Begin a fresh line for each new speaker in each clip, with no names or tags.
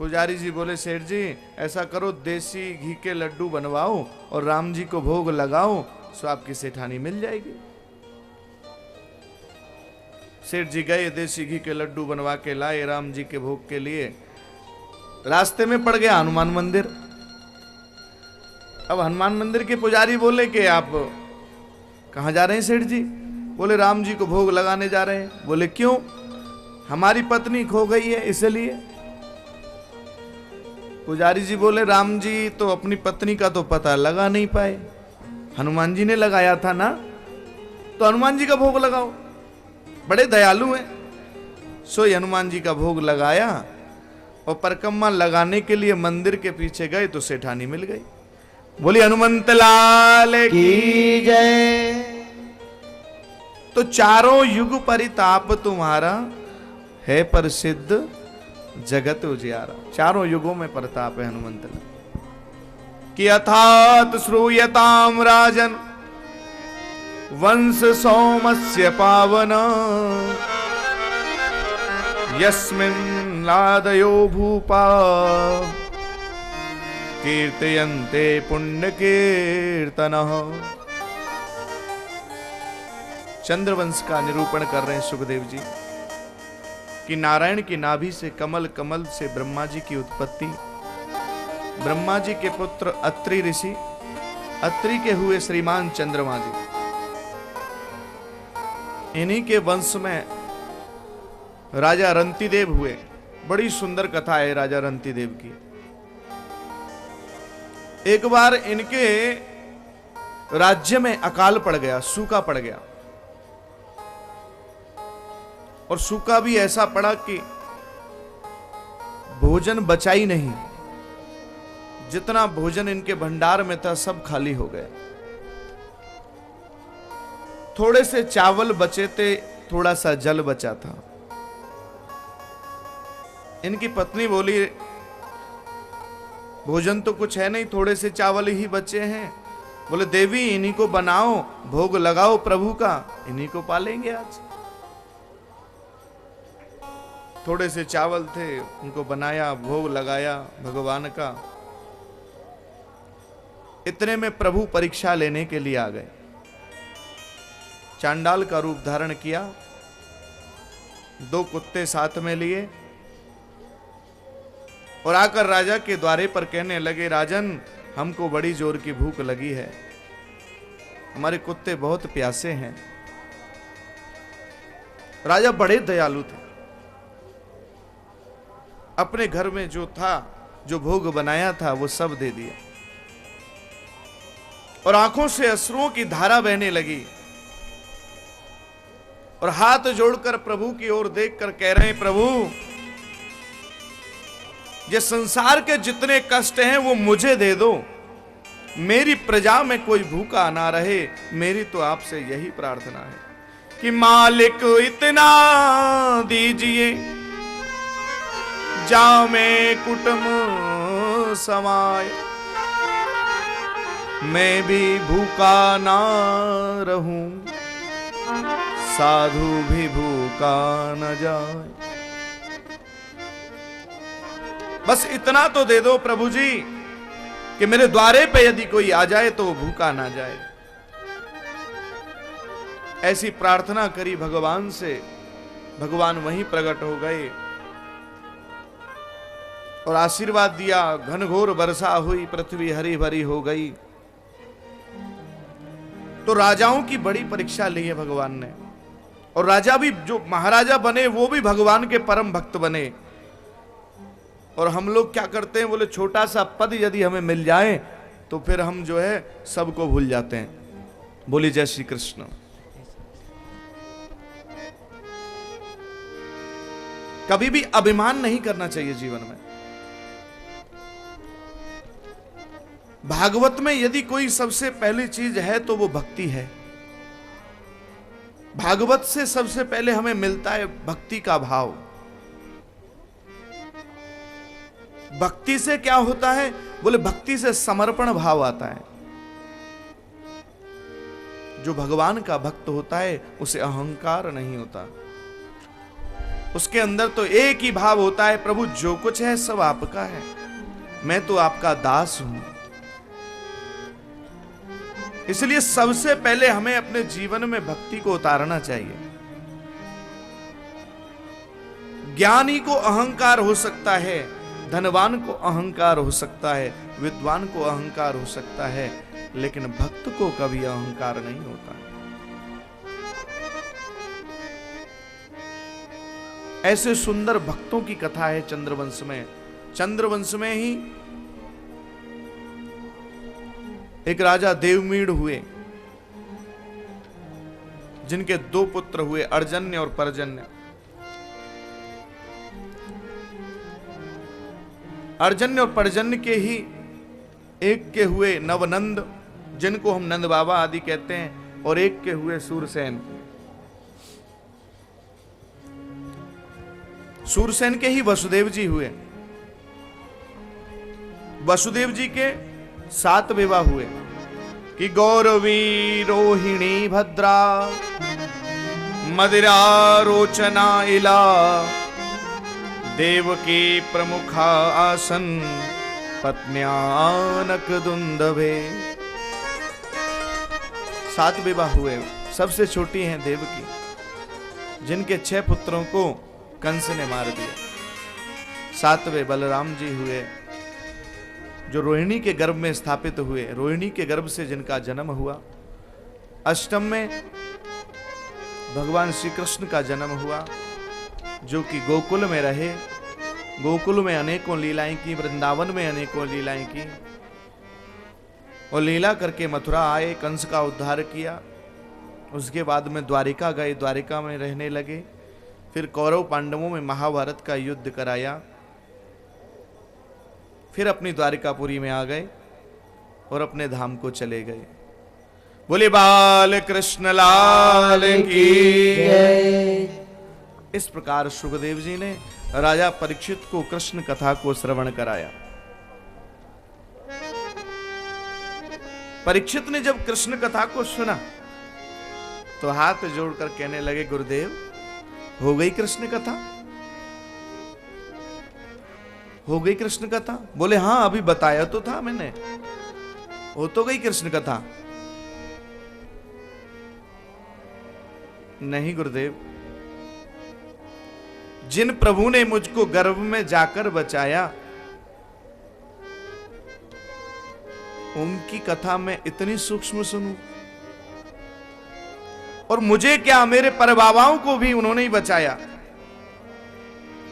पुजारी जी बोले सेठ जी ऐसा करो देसी घी के लड्डू बनवाओ और राम जी को भोग लगाओ सो आपकी सेठानी मिल जाएगी। सेठ जी गए, देसी घी के लड्डू बनवा के लाए राम जी के भोग के लिए। रास्ते में पड़ गया हनुमान मंदिर। अब हनुमान मंदिर के पुजारी बोले कि आप कहां जा रहे हैं सेठ जी? बोले राम जी को भोग लगाने जा रहे हैं। बोले क्यों? हमारी पत्नी खो गई है इसलिए। पुजारी जी बोले राम जी तो अपनी पत्नी का तो पता लगा नहीं पाए, हनुमान जी ने लगाया था ना, तो हनुमान जी का भोग लगाओ, बड़े दयालु हैं। सो हनुमान जी का भोग लगाया और परिक्रमा लगाने के लिए मंदिर के पीछे गए तो सेठानी मिल गई। बोली हनुमंत लाल की जय। तो चारों युग परिताप तुम्हारा है प्रसिद्ध जगत उजियारा। चारों युगों में प्रताप है हनुमंत कि अथात श्रूयताम राजन वंश सोमस्य पावन यस्मिन् लादयो भूपा कीर्तयन्ते पुण्य कीर्तनः। चंद्रवंश का निरूपण कर रहे हैं सुखदेव जी कि नारायण की नाभि से कमल, कमल से ब्रह्मा जी की उत्पत्ति, ब्रह्मा जी के पुत्र अत्रि ऋषि, अत्रि के हुए श्रीमान चंद्रमा जी, इन्हीं के वंश में राजा रंतिदेव हुए। बड़ी सुंदर कथा है राजा रंतिदेव की। एक बार इनके राज्य में अकाल पड़ गया, सूखा पड़ गया, और सूखा भी ऐसा पड़ा कि भोजन बचा ही नहीं। जितना भोजन इनके भंडार में था सब खाली हो गया। थोड़े से चावल बचे थे, थोड़ा सा जल बचा था। इनकी पत्नी बोली भोजन तो कुछ है नहीं, थोड़े से चावल ही बचे हैं। बोले देवी इन्हीं को बनाओ, भोग लगाओ प्रभु का, इन्हीं को पालेंगे आज। थोड़े से चावल थे, उनको बनाया, भोग लगाया भगवान का। इतने में प्रभु परीक्षा लेने के लिए आ गए। चांडाल का रूप धारण किया, 2 कुत्ते साथ में लिए और आकर राजा के द्वारे पर कहने लगे राजन हमको बड़ी जोर की भूख लगी है, हमारे कुत्ते बहुत प्यासे हैं। राजा बड़े दयालु थे, अपने घर में जो था, जो भोग बनाया था वो सब दे दिया और आंखों से अश्रुओं की धारा बहने लगी और हाथ जोड़कर प्रभु की ओर देखकर कह रहे हैं प्रभु ये संसार के जितने कष्ट हैं वो मुझे दे दो, मेरी प्रजा में कोई भूखा ना रहे। मेरी तो आपसे यही प्रार्थना है कि मालिक इतना दीजिए जामे कुटुंब समाए, मैं भी भूखा ना रहूं, साधु भी भूखा न जाए। बस इतना तो दे दो प्रभु जी कि मेरे द्वारे पे यदि कोई आ जाए तो भूखा ना जाए। ऐसी प्रार्थना करी भगवान से, भगवान वहीं प्रकट हो गए और आशीर्वाद दिया। घनघोर वर्षा हुई, पृथ्वी हरी भरी हो गई। तो राजाओं की बड़ी परीक्षा ली है भगवान ने, और राजा भी जो महाराजा बने वो भी भगवान के परम भक्त बने। और हम लोग क्या करते हैं, बोले छोटा सा पद यदि हमें मिल जाए तो फिर हम जो है सबको भूल जाते हैं। बोली जय श्री कृष्ण। कभी भी अभिमान नहीं करना चाहिए जीवन में। भागवत में यदि कोई सबसे पहली चीज है तो वो भक्ति है। भागवत से सबसे पहले हमें मिलता है भक्ति का भाव। भक्ति से क्या होता है, बोले भक्ति से समर्पण भाव आता है। जो भगवान का भक्त होता है उसे अहंकार नहीं होता। उसके अंदर तो एक ही भाव होता है, प्रभु जो कुछ है सब आपका है, मैं तो आपका दास हूं। इसलिए सबसे पहले हमें अपने जीवन में भक्ति को उतारना चाहिए। ज्ञानी को अहंकार हो सकता है, धनवान को अहंकार हो सकता है, विद्वान को अहंकार हो सकता है, लेकिन भक्त को कभी अहंकार नहीं होता। ऐसे सुंदर भक्तों की कथा है चंद्रवंश में। चंद्रवंश में ही एक राजा देवमीड़ हुए, जिनके 2 पुत्र हुए, अर्जन्य और पर्जन्य। अर्जन्य और पर्जन्य के ही एक के हुए नवनंद, जिनको हम नंद बाबा आदि कहते हैं, और एक के हुए सूरसेन। सूरसेन के ही वसुदेव जी हुए। वसुदेव जी के 7 विवाह हुए कि गौरवी रोहिणी भद्रा मदिरा रोचना इला देवकी प्रमुखा आसन पत्न्यानक दुंदभे। 7 विवाह हुए। सबसे छोटी हैं देवकी, जिनके 6 पुत्रों को कंस ने मार दिया। 7वें बलराम जी हुए, जो रोहिणी के गर्भ में स्थापित हुए, रोहिणी के गर्भ से जिनका जन्म हुआ। 8म में भगवान श्री कृष्ण का जन्म हुआ, जो कि गोकुल में रहे, गोकुल में अनेकों लीलाएं की, वृंदावन में अनेकों लीलाएं की, और लीला करके मथुरा आए, कंस का उद्धार किया। उसके बाद में द्वारिका गए, द्वारिका में रहने लगे। फिर कौरव पांडवों में महाभारत का युद्ध कराया। फिर अपनी द्वारिकापुरी में आ गए और अपने धाम को चले गए। बोले बाल कृष्ण लाल की जय। इस प्रकार सुखदेव जी ने राजा परीक्षित को कृष्ण कथा को श्रवण कराया। परीक्षित ने जब कृष्ण कथा को सुना तो हाथ जोड़कर कहने लगे, गुरुदेव हो गई कृष्ण कथा, हो गई कृष्ण कथा। बोले हाँ, अभी बताया तो था मैंने, हो तो गई कृष्ण कथा। नहीं गुरुदेव, जिन प्रभु ने मुझको गर्भ में जाकर बचाया, उनकी कथा मैं इतनी सूक्ष्म सुनूं, और मुझे क्या, मेरे परबाबाओं को भी उन्होंने ही बचाया।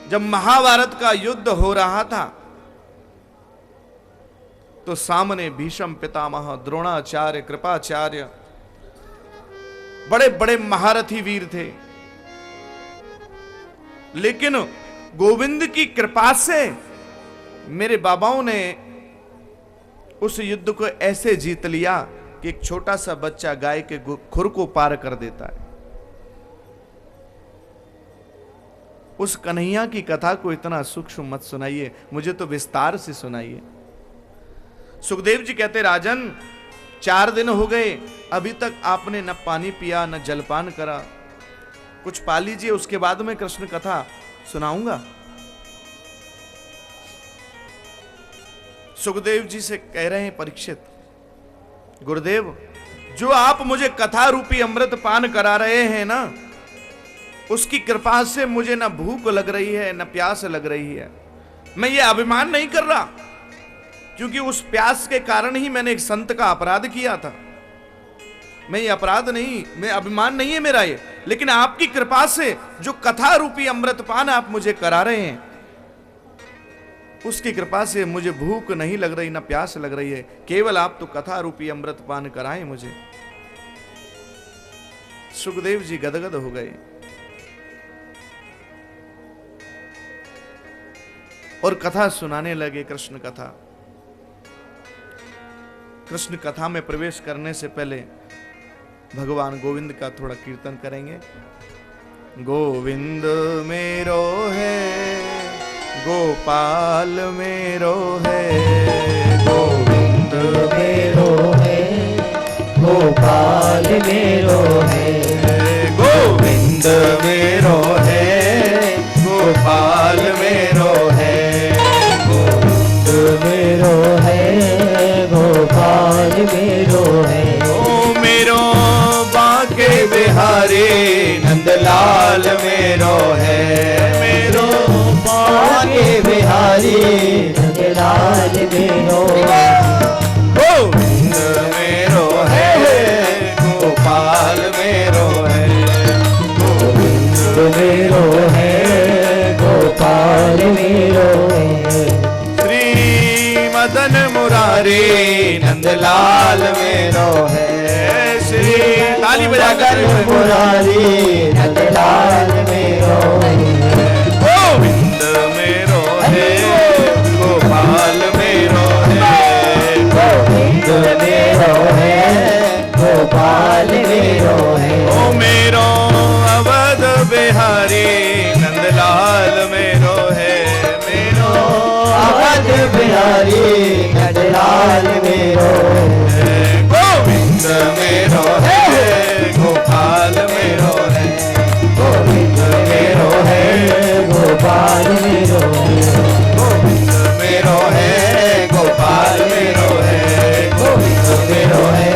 जब महाभारत का युद्ध हो रहा था तो सामने भीष्म पितामह, द्रोणाचार्य, कृपाचार्य, बड़े बड़े महारथी वीर थे। लेकिन गोविंद की कृपा से मेरे बाबाओं ने उस युद्ध को ऐसे जीत लिया कि एक छोटा सा बच्चा गाय के खुर को पार कर देता है। उस कन्हैया की कथा को इतना सूक्ष्म मत सुनाइए, मुझे तो विस्तार से सुनाइए। सुखदेव जी कहते, राजन 4 दिन हो गए, अभी तक आपने न पानी पिया न जलपान करा, कुछ पा लीजिए, उसके बाद में कृष्ण कथा सुनाऊंगा। सुखदेव जी से कह रहे हैं परीक्षित, गुरुदेव जो आप मुझे कथा रूपी अमृत पान करा रहे हैं ना, उसकी कृपा से मुझे न भूख लग रही है न प्यास लग रही है। मैं ये अभिमान नहीं कर रहा, क्योंकि उस प्यास के कारण ही मैंने एक संत का अपराध किया था। मैं ये अपराध नहीं, मैं अभिमान नहीं है मेरा ये, लेकिन आपकी कृपा से जो कथा रूपी अमृत पान आप मुझे करा रहे हैं, उसकी कृपा से मुझे भूख नहीं लग रही, ना प्यास लग रही है। केवल आप तो कथा रूपी अमृत पान कराएं मुझे। सुखदेव जी गदगद हो गए और कथा सुनाने लगे, कृष्ण कथा। कृष्ण कथा में प्रवेश करने से पहले भगवान गोविंद का थोड़ा कीर्तन करेंगे। गोविंद मेरो है, गोपाल मेरो है,
गोविंद मेरो है, गोपाल मेरो है,
गोविंद मेरो है,
के बिहारी नंदलाल मेरो
गोविंद मेरो है, गोपाल मेरो है,
गोविंद मेरो है, गोपाल मेरो है।
श्री मदन मुरारी नंदलाल मेरो है, श्री ताली बजाकर
मुरारी नंदलाल मेरो है।
गोविंद मेरो है, गोपाल मेरो है,
गोविंद मेरो है, गोपाल मेरो है।
ओ मेरो अवध बिहारी नंदलाल मेरो है, मेरो
अवध बिहारी नंदलाल मेरो है।
गोविंद मेरो है, गोपाल मेरो है,
गोविंद मेरो है, गोपाल मेरो है।
गोविंद मेरो है, गोपाल मेरो है,
गोविंद मेरो है,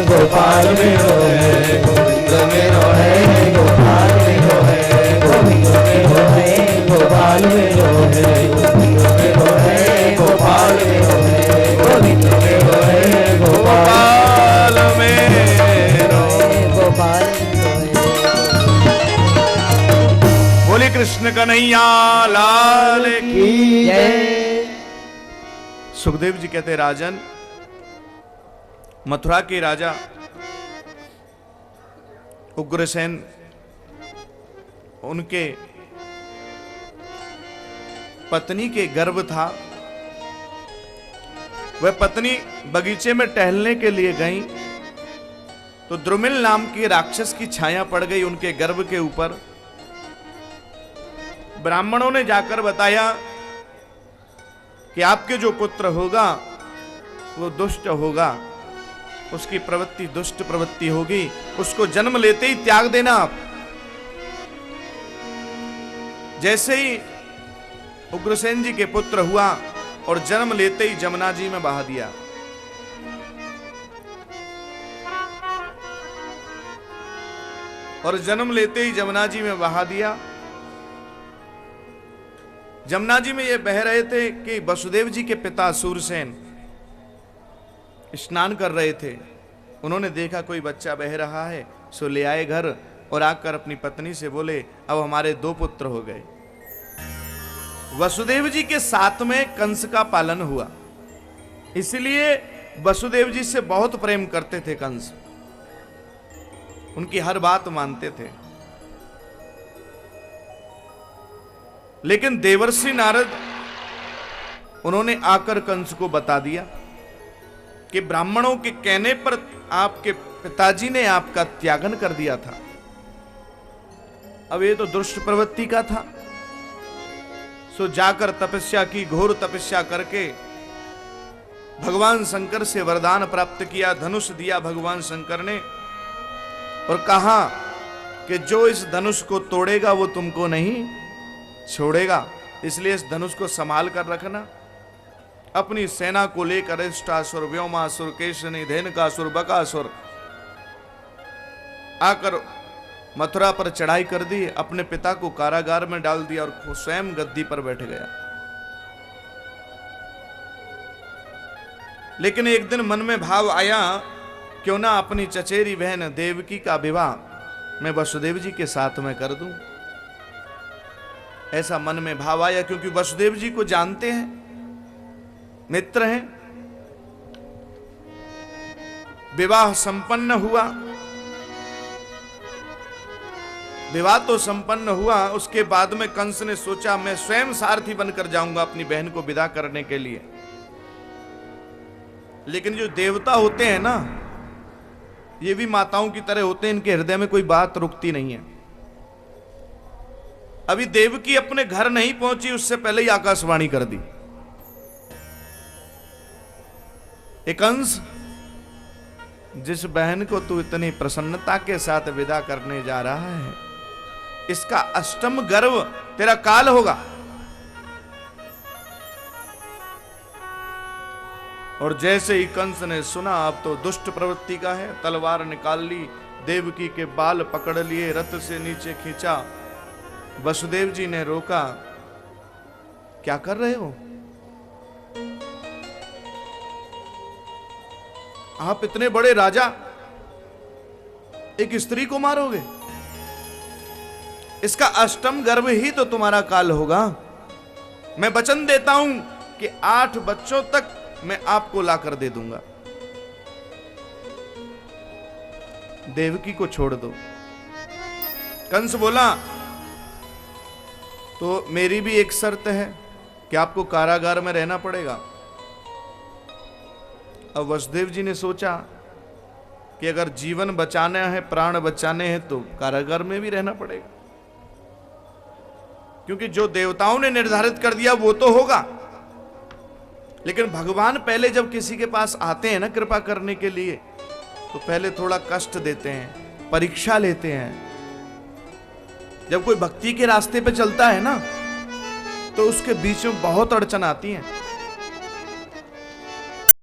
गोपाल मेरो है। गोविंद मेरो है, गोपाल मेरो है। गोविंद मेरो है, गोपाल मेरो है। गोविंद मेरो है, गोपाल मेरो है। गोविंद मेरो है, गोपाल
गोपाल मेरो।
गोपाल मेरो है।
बोले कृष्ण कन्हैया लाल की।
की जय।
सुखदेव जी कहते राजन, मथुरा के राजा उग्रसेन, उनके पत्नी के गर्भ था। वह पत्नी बगीचे में टहलने के लिए गई तो द्रुमिल नाम के राक्षस की छाया पड़ गई उनके गर्भ के ऊपर। ब्राह्मणों ने जाकर बताया कि आपके जो पुत्र होगा वो दुष्ट होगा, उसकी प्रवृत्ति दुष्ट प्रवृत्ति होगी, उसको जन्म लेते ही त्याग देना आप। जैसे ही उग्रसेन जी के पुत्र हुआ और जन्म लेते ही जमुना जी में बहा दिया। और जन्म लेते ही जमुना जी में बहा दिया। जमुना जी में ये बह रहे थे कि वसुदेव जी के पिता सूरसेन स्नान कर रहे थे। उन्होंने देखा कोई बच्चा बह रहा है, सो ले आए घर और आकर अपनी पत्नी से बोले अब हमारे 2 पुत्र हो गए। वसुदेव जी के साथ में कंस का पालन हुआ, इसलिए वसुदेव जी से बहुत प्रेम करते थे कंस, उनकी हर बात मानते थे। लेकिन देवर्षि नारद उन्होंने आकर कंस को बता दिया कि ब्राह्मणों के कहने पर आपके पिताजी ने आपका त्यागन कर दिया था। अब ये तो दुष्ट प्रवृत्ति का था। सो जाकर तपस्या की, घोर तपस्या करके भगवान शंकर से वरदान प्राप्त किया, धनुष दिया भगवान शंकर ने और कहा कि जो इस धनुष को तोड़ेगा वो तुमको नहीं छोड़ेगा, इसलिए इस धनुष को संभाल कर रखना। अपनी सेना को लेकर अष्टासुर, व्योमासुर, केशनी, धेनुकासुर, बकासुर आकर मथुरा पर चढ़ाई कर दी। अपने पिता को कारागार में डाल दिया और स्वयं गद्दी पर बैठ गया। लेकिन एक दिन मन में भाव आया क्यों ना अपनी चचेरी बहन देवकी का विवाह मैं वसुदेव जी के साथ में कर दूं। ऐसा मन में भाव आया क्योंकि वसुदेव जी को जानते हैं, मित्र हैं। विवाह संपन्न हुआ। विवाह तो संपन्न हुआ, उसके बाद में कंस ने सोचा मैं स्वयं सारथी बनकर जाऊंगा अपनी बहन को विदा करने के लिए। लेकिन जो देवता होते हैं ना, ये भी माताओं की तरह होते हैं, इनके हृदय में कोई बात रुकती नहीं है। अभी देवकी अपने घर नहीं पहुंची उससे पहले ही आकाशवाणी कर दी, ए कंस, जिस बहन को तू इतनी प्रसन्नता के साथ विदा करने जा रहा है, इसका अष्टम गर्भ तेरा काल होगा। और जैसे ही कंस ने सुना अब तो दुष्ट प्रवृत्ति का है, तलवार निकाल ली, देवकी के बाल पकड़ लिए, रथ से नीचे खींचा। वसुदेव जी ने रोका क्या कर रहे हो? आप इतने बड़े राजा एक स्त्री को मारोगे? इसका अष्टम गर्भ ही तो तुम्हारा काल होगा। मैं वचन देता हूं कि 8 बच्चों तक मैं आपको लाकर दे दूंगा। देवकी को छोड़ दो। कंस बोला तो मेरी भी एक शर्त है कि आपको कारागार में रहना पड़ेगा। अब वसुदेव जी ने सोचा कि अगर जीवन बचाना है, प्राण बचाने हैं, तो कारागार में भी रहना पड़ेगा, क्योंकि जो देवताओं ने निर्धारित कर दिया वो तो होगा। लेकिन भगवान पहले जब किसी के पास आते हैं ना कृपा करने के लिए, तो पहले थोड़ा कष्ट देते हैं, परीक्षा लेते हैं। जब कोई भक्ति के रास्ते पे चलता है ना, तो उसके बीच में बहुत अड़चन आती हैं।